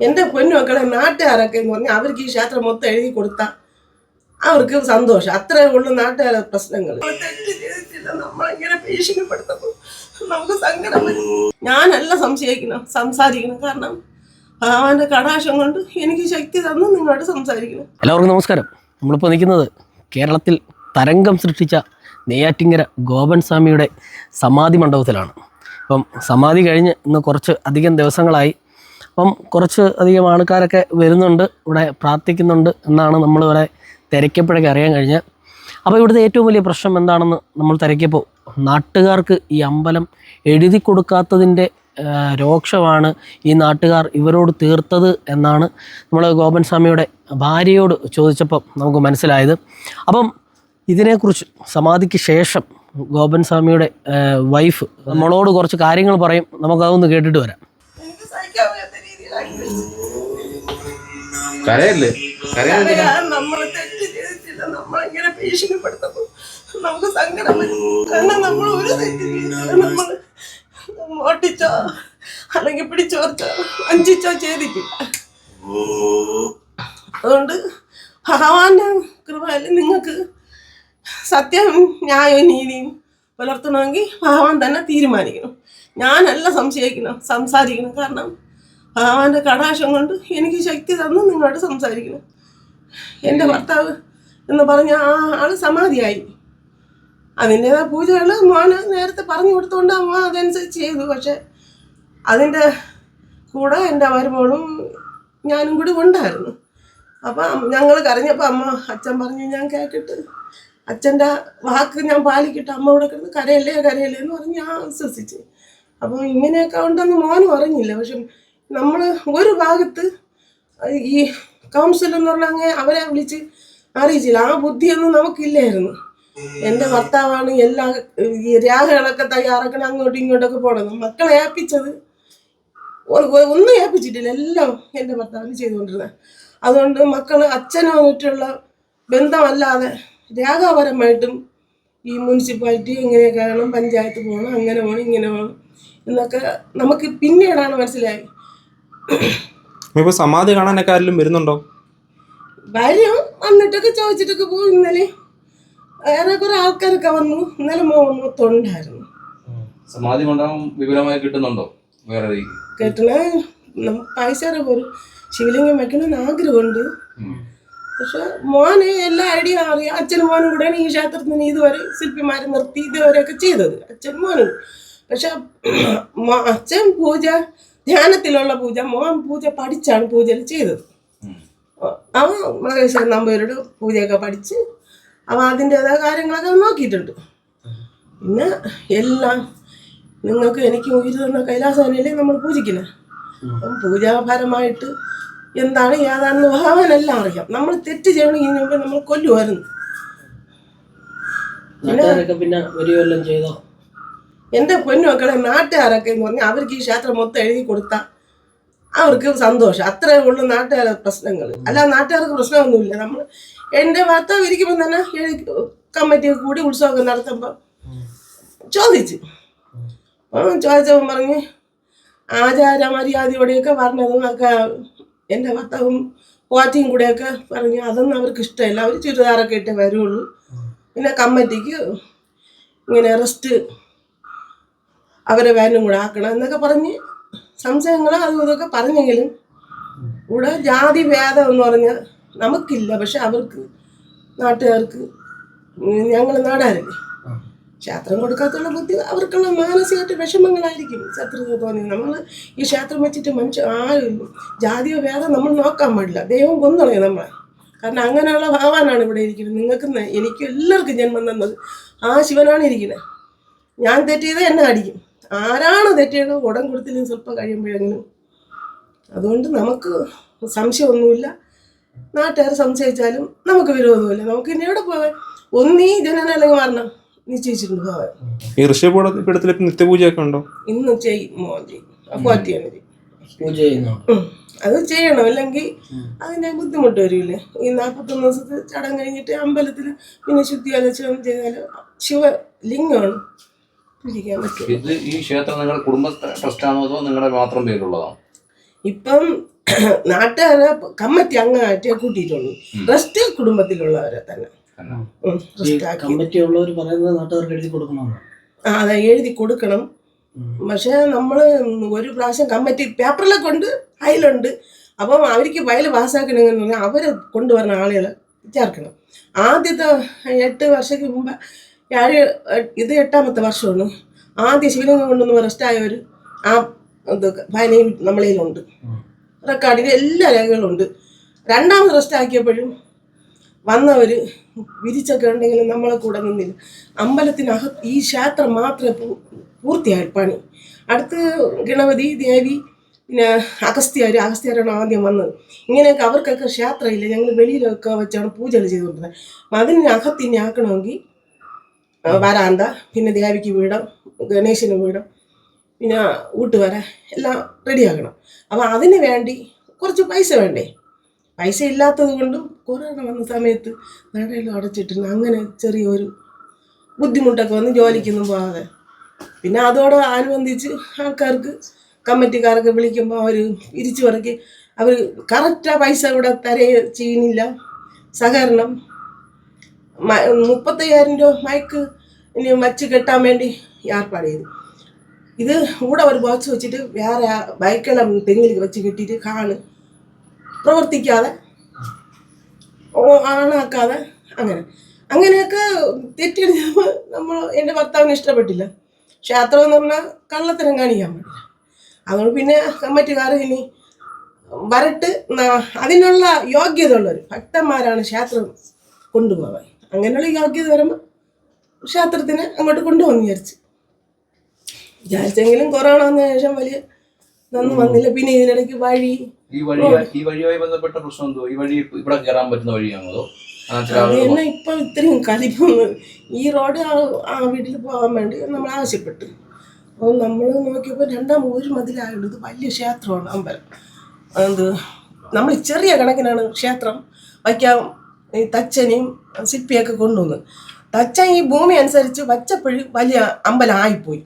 എൻ്റെ പൊന്നുമക്കളെ നാട്ടുകാരൊക്കെ എന്ന് പറഞ്ഞാൽ അവർക്ക് ഈ ക്ഷേത്രം മൊത്തം എഴുതി കൊടുത്താൽ അവർക്ക് സന്തോഷം. അത്രേ ഉള്ളൂ നാട്ടുകാരുടെ പ്രശ്നങ്ങൾ. തെറ്റ് ചെയ്തിട്ടില്ല, നമ്മളിങ്ങനെ ഭീഷണിപ്പെടുത്തുമ്പോൾ നമുക്ക് സങ്കടം വരും. ഞാനല്ല സംസാരിക്കണം. കാരണം ഭഗവാന്റെ കടാക്ഷം കൊണ്ട് എനിക്ക് ശക്തി തന്നു നിങ്ങളോട് സംസാരിക്കണം. എല്ലാവർക്കും നമസ്കാരം. നമ്മളിപ്പോൾ നിൽക്കുന്നത് കേരളത്തിൽ തരംഗം സൃഷ്ടിച്ച നെയ്യാറ്റിങ്കര ഗോപൻ സ്വാമിയുടെ സമാധി മണ്ഡപത്തിലാണ്. അപ്പം സമാധി കഴിഞ്ഞ് ഇന്ന് കുറച്ച് അധികം ദിവസങ്ങളായി. അപ്പം കുറച്ച് അധികം ആൾക്കാരൊക്കെ വരുന്നുണ്ട്, ഇവിടെ പ്രാർത്ഥിക്കുന്നുണ്ട് എന്നാണ് നമ്മളിവിടെ തിരക്കിയപ്പോഴൊക്കെ അറിയാൻ കഴിഞ്ഞത്. അപ്പോൾ ഇവിടുത്തെ ഏറ്റവും വലിയ പ്രശ്നം എന്താണെന്ന് നമ്മൾ തിരക്കിയപ്പോൾ നാട്ടുകാർക്ക് ഈ അമ്പലം എഴുതി കൊടുക്കാത്തതിൻ്റെ രോക്ഷമാണ് ഈ നാട്ടുകാർ ഇവരോട് തീർത്തത് എന്നാണ് നമ്മൾ ഗോപൻ സ്വാമിയുടെ ഭാര്യയോട് ചോദിച്ചപ്പം നമുക്ക് മനസ്സിലായത്. അപ്പം ഇതിനെക്കുറിച്ച് സമാധിക്ക് ശേഷം ഗോപൻ സ്വാമിയുടെ വൈഫ് നമ്മളോട് കുറച്ച് കാര്യങ്ങൾ പറയും. നമുക്കതൊന്ന് കേട്ടിട്ട് വരാം. നമ്മൾ തെറ്റ് ചെയ്തിട്ടില്ല, നമ്മളിങ്ങനെ ഭീഷണിപ്പെടുത്തുമ്പോൾ നമുക്ക് സങ്കടം വരും. കാരണം നമ്മൾ ഒരു തെറ്റ് നമ്മൾ ഓട്ടിച്ചോ അല്ലെങ്കിൽ പിടിച്ചോർച്ചോ വഞ്ചിച്ചോ ചെയ്തിട്ടില്ല. അതുകൊണ്ട് ഭഗവാന്റെ കൃപയിൽ നിങ്ങൾക്ക് സത്യം ന്യായവും നീതിയും പുലർത്തണമെങ്കിൽ ഭഗവാൻ തന്നെ തീരുമാനിക്കണം. ഞാനല്ല സംസാരിക്കണം. കാരണം ഭഗവാന്റെ കടാക്ഷം കൊണ്ട് എനിക്ക് ശക്തി തന്നു നിങ്ങളോട് സംസാരിക്കണം. എൻ്റെ ഭർത്താവ് എന്ന് പറഞ്ഞ ആ ആൾ സമാധിയായി. അതിൻ്റെതായ പൂജകൾ മോന് നേരത്തെ പറഞ്ഞു കൊടുത്തുകൊണ്ട് അമ്മ അതനുസരിച്ച് ചെയ്തു. പക്ഷെ അതിൻ്റെ കൂടെ എൻ്റെ മരുമോളും ഞാനും കൂടി ഉണ്ടായിരുന്നു. അപ്പം ഞങ്ങൾ കരഞ്ഞപ്പോൾ അച്ഛൻ പറഞ്ഞു, ഞാൻ കേട്ടിട്ട് അച്ഛൻ്റെ വാക്ക് ഞാൻ പാലിക്കിട്ട് അമ്മ ഇവിടെ കിടന്ന് കരയല്ലേ എന്ന് പറഞ്ഞ് ഞാൻ വിശ്വസിച്ച്. അപ്പോൾ ഇങ്ങനെയൊക്കെ ഉണ്ടെന്ന് മോനും അറിഞ്ഞില്ല. പക്ഷെ നമ്മൾ ഒരു ഭാഗത്ത് ഈ കൗൺസിൽ എന്ന് പറഞ്ഞാൽ അവരെ വിളിച്ച് അറിയിച്ചില്ല. ആ ബുദ്ധിയൊന്നും നമുക്കില്ലായിരുന്നു. എൻ്റെ ഭർത്താവാണ് എല്ലാ ഈ രാഹകളൊക്കെ തയ്യാറാക്കണം, അങ്ങോട്ടും ഇങ്ങോട്ടൊക്കെ പോകണം. മക്കളെ ഏൽപ്പിച്ചത് ഒന്നും ഏൽപ്പിച്ചിട്ടില്ല, എല്ലാം എൻ്റെ ഭർത്താവിന് ചെയ്തുകൊണ്ടിരുന്നത്. അതുകൊണ്ട് മക്കൾ അച്ഛനുമായിട്ടുള്ള ബന്ധമല്ലാതെ രേഖാപരമായിട്ടും ഈ മുനിസിപ്പാലിറ്റി ഇങ്ങനെയൊക്കെ വേണം, പഞ്ചായത്ത് പോകണം, അങ്ങനെ പോകണം, ഇങ്ങനെ പോകണം എന്നൊക്കെ നമുക്ക് പിന്നീടാണ് മനസ്സിലായി. ഇപ്പോൾ സമാധി കാണാനൊക്കെ ആരെങ്കിലും വരുന്നുണ്ടോ? വരും, വന്നിട്ടൊക്കെ ചോദിച്ചിട്ടൊക്കെ പോകും. ഇന്നലെ വേറെ കുറെ ആൾക്കാരൊക്കെ വന്നു. ഇന്നലെ മൊത്തമുണ്ടായിരുന്നു. സമാധി മണ്ഡപം വിപുലമായി കിട്ടുന്നുണ്ടോ? കേട്ടണ പൈസയുടെ പോലും ശിവലിംഗം വെക്കണമെന്ന് ആഗ്രഹമുണ്ട്. പക്ഷെ മോന് എല്ലാ ഐഡിയ അറിയാം. അച്ഛനും മോനും കൂടെയാണ് ഈ ക്ഷേത്രത്തിന് ഇതുവരെ ശില്പിമാരെ നിർത്തി ഇതുവരെയൊക്കെ ചെയ്തത്, അച്ഛനും മോനും. പക്ഷെ അച്ഛൻ പൂജ ധ്യാനത്തിലുള്ള പൂജ, മോൻ പൂജ പഠിച്ചാണ് പൂജയിൽ ചെയ്തത്. അവൻ മഹേശ്വരൻ നമ്പൂതിരിയുടെ പൂജയൊക്കെ പഠിച്ച് അവൻ അതിൻ്റെതായ കാര്യങ്ങളൊക്കെ നോക്കിയിട്ടുണ്ട്. പിന്നെ എല്ലാം നിങ്ങൾക്ക് എനിക്ക് ഉയരു തന്ന കൈലാസനല്ലേ നമ്മൾ പൂജിക്കുന്നത്. അപ്പം പൂജാപരമായിട്ട് എന്താണ് യാതാണെന്ന് ഭഗവാനെല്ലാം അറിയാം. നമ്മൾ തെറ്റ് ചെയ്യണമെങ്കിൽ ഇതിനു മുമ്പ് നമ്മൾ കൊല്ലുമായിരുന്നു. എൻ്റെ പൊന്നുമക്കളെ നാട്ടുകാരൊക്കെ എന്ന് പറഞ്ഞാൽ അവർക്ക് ഈ ക്ഷേത്രം മൊത്തം എഴുതി കൊടുത്താൽ അവർക്ക് സന്തോഷം. അത്രേ ഉള്ളൂ നാട്ടുകാരുടെ പ്രശ്നങ്ങൾ. അല്ല നാട്ടുകാർക്ക് പ്രശ്നമൊന്നുമില്ല. നമ്മൾ എൻ്റെ ഭർത്താവ് ഇരിക്കുമ്പോൾ തന്നെ കമ്മിറ്റി കൂടി ഉത്സവമൊക്കെ നടത്തുമ്പോൾ ചോദിച്ചവൻ പറഞ്ഞ് ആചാര മര്യാദയോടെയൊക്കെ പറഞ്ഞതും ഒക്കെ എൻ്റെ ഭർത്താവും പോറ്റിയും കൂടെയൊക്കെ പറഞ്ഞു അതൊന്നും അവർക്ക് ഇഷ്ടമില്ല. അവർ ചുരിദാറൊക്കെ ഇട്ടേ വരുള്ളൂ. പിന്നെ കമ്മിറ്റിക്ക് ഇങ്ങനെ റെസ്റ്റ് അവരെ വാനും കൂടെ ആക്കണം എന്നൊക്കെ പറഞ്ഞ് സംശയങ്ങൾ അതും ഇതൊക്കെ പറഞ്ഞെങ്കിലും ഇവിടെ ജാതി ഭേദം എന്ന് പറഞ്ഞാൽ നമുക്കില്ല. പക്ഷെ അവർക്ക് നാട്ടുകാർക്ക് ഞങ്ങൾ നാടാരല്ലേ ക്ഷേത്രം കൊടുക്കാത്തുള്ള ബുദ്ധി അവർക്കുള്ള മാനസികമായിട്ട് വിഷമങ്ങളായിരിക്കും. ശത്രുത തോന്നി നമ്മൾ ഈ ക്ഷേത്രം വെച്ചിട്ട് ആരും ജാതിയോ ഭേദം നമ്മൾ നോക്കാൻ പാടില്ല. ദൈവം കൊന്നുകളയും നമ്മളെ. കാരണം അങ്ങനെയുള്ള ഭഗവാനാണ് ഇവിടെ ഇരിക്കുന്നത്. നിങ്ങൾക്ക് എനിക്കും എല്ലാവർക്കും ജന്മം തന്നത് ആ ശിവനാണ് ഇരിക്കുന്നത്. ഞാൻ തെറ്റിയത് എന്നെ അടിക്കും. ആരാണ് തെറ്റിയത് ഉടൻ കൊടുത്തില്ലെങ്കിൽ സ്വല്പം കഴിയുമ്പോഴെങ്കിലും. അതുകൊണ്ട് നമുക്ക് സംശയമൊന്നുമില്ല. നാട്ടുകാർ സംശയിച്ചാലും നമുക്ക് വിരോധമില്ല. നമുക്ക് ഇനി എവിടെ പോകാൻ ഒന്നീ ജനന അല്ലെങ്കിൽ മരണം നിശ്ചയിച്ചിട്ടുണ്ട് പോകാൻ. ഈ ഋഷിപീഠത്തിൽ നിത്യപൂജയൊക്കെ ഉണ്ടോ? ഇന്നും ചെയ്യും, മോൻ ചെയ്യും, പോറ്റിയാണ് ചെയ്യും. അത് ചെയ്യണം, അല്ലെങ്കിൽ അതിൻ്റെ ബുദ്ധിമുട്ട് വരില്ലേ. ഈ 41 ദിവസത്തെ ചടങ്ങ് കഴിഞ്ഞിട്ട് അമ്പലത്തിൽ പിന്നെ ശുദ്ധിയാലോചന ചെയ്താൽ ശിവലിംഗമാണ് പൂജിക്കാൻ പറ്റും. ഈ ക്ഷേത്രം നിങ്ങളുടെ കുടുംബ ട്രസ്റ്റാണോ അതോ നിങ്ങളുടെ മാത്രം പേരുള്ളതാണോ? ഇപ്പം നാട്ടുകാരെ കമ്മിറ്റി അംഗമായിട്ടേ കൂട്ടിയിട്ടുള്ളൂ. റെസ്റ്റ് കുടുംബത്തിലുള്ളവരെ തന്നെ റെസ്റ്റ് ആക്കി. കമ്മിറ്റി ഉള്ളവർ പറയുന്നത് നാട്ടുകാർക്ക് എഴുതി കൊടുക്കണമെന്ന്. അതെ, എഴുതി കൊടുക്കണം. പക്ഷെ നമ്മൾ ഒരു പ്രാവശ്യം കമ്മിറ്റി പേപ്പറിലൊക്കെ ഉണ്ട്, അതിലുണ്ട്. അപ്പം അവർക്ക് ഫയൽ പാസ്സാക്കണമെന്ന് പറഞ്ഞാൽ അവർ കൊണ്ടുവരുന്ന ആളുകളെ ചേർക്കണം. ആദ്യത്തെ 8 വർഷത്തിന് മുമ്പ് ഇത് 8ാമത്തെ വർഷമാണ്. ആദ്യ ശീലങ്ങൾ കൊണ്ടുവന്ന് റെസ്റ്റായവർ ആ ഇത് ഫയലും നമ്മളതിലുണ്ട്, റെക്കോർഡിൽ എല്ലാ രേഖകളുണ്ട്. 2ാമത് റെസ്റ്റ് ആക്കിയപ്പോഴും വന്നവർ വിരിച്ചൊക്കെ ഉണ്ടെങ്കിലും നമ്മളെ കൂടെ നിന്നില്ല. അമ്പലത്തിനകത്ത് ഈ ക്ഷേത്രം മാത്രമേ പൂർത്തിയായി പണി. അടുത്ത് ഗണപതി, ദേവി, പിന്നെ അഗസ്ത്യരാണ് ആദ്യം വന്നത്. ഇങ്ങനെയൊക്കെ അവർക്കൊക്കെ ക്ഷേത്രമില്ല, ഞങ്ങൾ വെളിയിലൊക്കെ വെച്ചാണ് പൂജകൾ ചെയ്തുകൊണ്ടിരുന്നത്. അതിനകത്തിനെ ആക്കണമെങ്കിൽ വരാന്ത, പിന്നെ ദേവിക്ക് വീടം, ഗണേശന് വീടം, പിന്നെ ഊട്ടുവര എല്ലാം റെഡിയാക്കണം. അപ്പോൾ അതിന് വേണ്ടി കുറച്ച് പൈസ വേണ്ടേ? പൈസ ഇല്ലാത്തത് കൊണ്ടും കൊറോണ വന്ന സമയത്ത് നടയിലും അടച്ചിട്ടിരുന്നു. അങ്ങനെ ചെറിയൊരു ബുദ്ധിമുട്ടൊക്കെ വന്ന് ജോലിക്കൊന്നും പോകാതെ. പിന്നെ അതോടെ അനുബന്ധിച്ച് ആൾക്കാർക്ക് കമ്മിറ്റിക്കാരൊക്കെ വിളിക്കുമ്പോൾ അവർ ഇരിച്ചു പറക്കി അവർ കറക്റ്റാ പൈസ ഇവിടെ ചെയ്യുന്നില്ല. സഹകരണം 35,000 രൂപ മയക്ക് ഇനി വച്ച് കെട്ടാൻ വേണ്ടി ഏർപ്പാട് ചെയ്തു. ഇത് കൂടെ ഒരു ബോക്സ് വെച്ചിട്ട് വേറെ ബൈക്കെല്ലാം തെങ്ങിൽ വെച്ച് കെട്ടിയിട്ട് കാണ് പ്രവർത്തിക്കാതെ ആണാക്കാതെ അങ്ങനെയൊക്കെ തെറ്റിയെടുത്തപ്പോൾ എൻ്റെ ഭർത്താവിന് ഇഷ്ടപ്പെട്ടില്ല. ക്ഷേത്രം എന്ന് പറഞ്ഞാൽ കള്ളത്തരം കാണിക്കാൻ പാടില്ല. അതുകൊണ്ട് പിന്നെ കമ്മിറ്റിക്കാർ ഇനി വരട്ട്, അതിനുള്ള യോഗ്യത ഉള്ളവർ ഭക്തന്മാരാണ് ക്ഷേത്രം കൊണ്ടുപോകാൻ. അങ്ങനെയുള്ള യോഗ്യത വരുമ്പോൾ ക്ഷേത്രത്തിന് അങ്ങോട്ട് കൊണ്ടുപോകുന്നു വിചാരിച്ചെങ്കിലും കൊറോണ വന്ന ശേഷം വലിയ ഇതൊന്നും വന്നില്ല. പിന്നെ ഇതിനിടയ്ക്ക് ഈ വഴിയുമായി ബന്ധപ്പെട്ട പ്രശ്നം എന്തോ? ഈ വഴി ഇവിടെ കയറാൻ പറ്റുന്ന വഴിയാണോ? തന്നെ ഇപ്പം ഇത്രയും കലിപ്പൊന്നും. ഈ റോഡ് ആ വീട്ടിൽ പോകാൻ വേണ്ടി നമ്മൾ ആവശ്യപ്പെട്ടു. അപ്പോൾ നമ്മൾ നോക്കിയപ്പോൾ 2ാം ഒരു മതിലായുള്ളൂ. ഇത് വലിയ ക്ഷേത്രമാണ്, അമ്പലം. നമ്മൾ ചെറിയ കണക്കിനാണ് ക്ഷേത്രം വയ്ക്കാൻ ഈ തച്ചനെയും ശില്പിയൊക്കെ കൊണ്ടുവന്ന്. തച്ചൻ ഈ ഭൂമി അനുസരിച്ച് വച്ചപ്പോഴും വലിയ അമ്പലം ആയിപ്പോയി.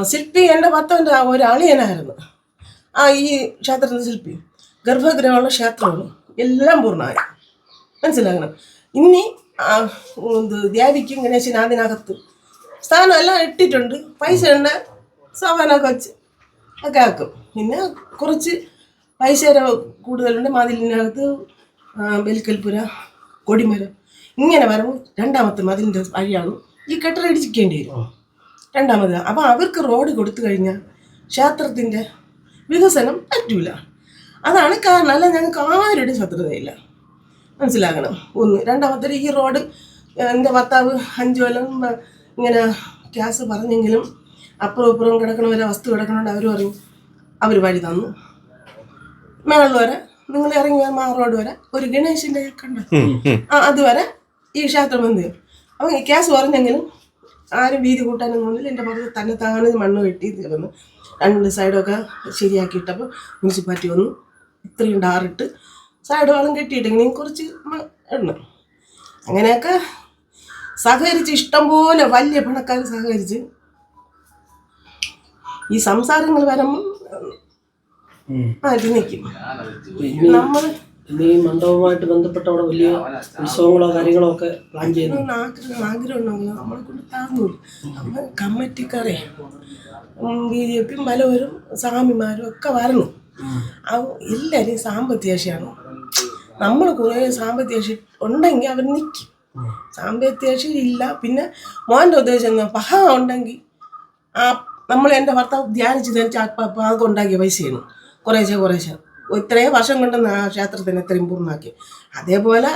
ശില്പി എൻ്റെ ഭർത്താവിൻ്റെ ഒരാളിയനായിരുന്നു ഈ ക്ഷേത്രത്തിൻ്റെ ശില്പി. ഗർഭഗൃഹമുള്ള ക്ഷേത്രമാണ്, എല്ലാം പൂർണ്ണമായി. മനസ്സിലാക്കണം. ഇനി ദേവിക്കും ഗണേശന് അതിനകത്ത് സ്ഥാനം എല്ലാം ഇട്ടിട്ടുണ്ട്. പൈസ എണ്ണ സാമാനൊക്കെ വെച്ച് ഒക്കെ ആക്കും. പിന്നെ കുറച്ച് പൈസ കൂടുതലുണ്ട്. മതിലിനകത്ത് ബലിക്കൽപുര, കൊടിമരം ഇങ്ങനെ വരുമ്പോൾ 2ാമത്തെ മതിലിൻ്റെ വഴിയാണ് ഈ കെട്ടിടടിച്ചിരിക്കേണ്ടി വരും. 2ാമത്. അപ്പോൾ അവർക്ക് റോഡ് കൊടുത്തു കഴിഞ്ഞാൽ ക്ഷേത്രത്തിൻ്റെ വികസനം പറ്റൂല. അതാണ് കാരണം. അല്ല ഞങ്ങൾക്ക് ആരുടെ ശത്രുതയില്ല, മനസ്സിലാക്കണം. 1. 2ാമത്തെ ഈ റോഡ് എൻ്റെ ഭർത്താവ് 5 കൊല്ലം ഇങ്ങനെ ഗ്യാസ് പറഞ്ഞെങ്കിലും അപ്പുറം കിടക്കണവരെ വസ്തു കിടക്കണോണ്ട് അവർ പറയും അവർ വഴി തന്നു. മേളിൽ വരെ നിങ്ങൾ ഇറങ്ങി ആ റോഡ് വരെ ഒരു ഗണേശൻ്റെ കണ്ട അതുവരെ ഈ ക്ഷേത്രം എന്ത് ചെയ്യും. അപ്പം ഗ്യാസ് പറഞ്ഞെങ്കിലും ആരും വീതി കൂട്ടാനൊന്നും ഒന്നുമില്ല. എൻ്റെ പുറത്ത് തന്നെ താണത് മണ്ണ് വെട്ടി തീർന്നു. 2 സൈഡൊക്കെ ശരിയാക്കിയിട്ടപ്പോൾ മുനിസിപ്പാലിറ്റി വന്നു. ഇത്രയും ഡാറിട്ട് സൈഡ് വളം കെട്ടിയിട്ടെങ്കിലും കുറച്ച് എണ്ണ അങ്ങനെയൊക്കെ സഹകരിച്ച് ഇഷ്ടംപോലെ വലിയ പണക്കാർ സഹകരിച്ച് ഈ സംസാരങ്ങൾ വരുമ്പോൾ നിൽക്കും. നമ്മൾ ഈ മണ്ഡപവുമായിട്ട് ബന്ധപ്പെട്ട അവിടെ വലിയ ഉത്സവങ്ങളോ കാര്യങ്ങളോ ഒക്കെ പ്ലാൻ ചെയ്യുന്നു. ആഗ്രഹം ഉണ്ടെങ്കിൽ നമ്മളെ കൊണ്ട് താങ്ങൂല. നമ്മൾ കമ്മിറ്റിക്കാരെ BJP പലവരും സ്വാമിമാരും ഒക്കെ വരണം. എല്ലാവരും സാമ്പത്തിക ശേഷിയാണ്. നമ്മൾ കുറേ സാമ്പത്തിക ശേഷി ഉണ്ടെങ്കിൽ അവർ നിൽക്കും. സാമ്പത്തിക ശേഷി ഇല്ല. പിന്നെ ഉദ്ദേശം പഹ ഉണ്ടെങ്കിൽ നമ്മൾ എൻ്റെ ഭർത്താവ് ധ്യാനിച്ച് അതൊക്കെ ഉണ്ടാക്കിയ പൈസയാണ് കുറേശ്ശെ ഇത്രയും വർഷം കൊണ്ടെന്ന് ആ ക്ഷേത്രത്തിന് ഇത്രയും പൂർണ്ണമാക്കി. അതേപോലെ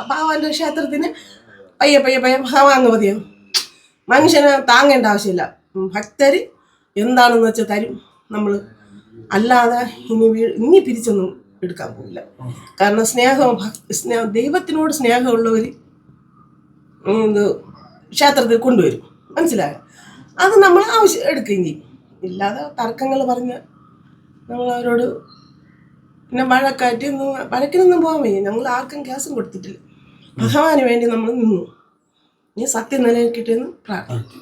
ഭഗവാന്റെ ക്ഷേത്രത്തിന് പയ്യെ ഭഗവാൻ മതിയോ. മനുഷ്യനെ താങ്ങേണ്ട ആവശ്യമില്ല. ഭക്തർ എന്താണെന്ന് വെച്ചാൽ തരും. നമ്മൾ അല്ലാതെ ഇനി പിരിച്ചൊന്നും എടുക്കാൻ പോകില്ല. കാരണം ദൈവത്തിനോട് സ്നേഹമുള്ളവർ ക്ഷേത്രത്തിൽ കൊണ്ടുവരും. മനസ്സിലായോ? അത് നമ്മൾ എടുക്കുകയും ചെയ്യും. ഇല്ലാതെ തർക്കങ്ങൾ പറഞ്ഞ് നമ്മൾ അവരോട് പിന്നെ വഴക്കിനൊന്നും പോകാൻ വയ്യ. ഞങ്ങൾ ആർക്കും ഗ്യാസും കൊടുത്തിട്ടില്ല. ഭഗവാന് വേണ്ടി നമ്മൾ നിന്നു. ഇനി സത്യം നിലനിൽക്കട്ടെ എന്ന് പ്രാർത്ഥിക്കും.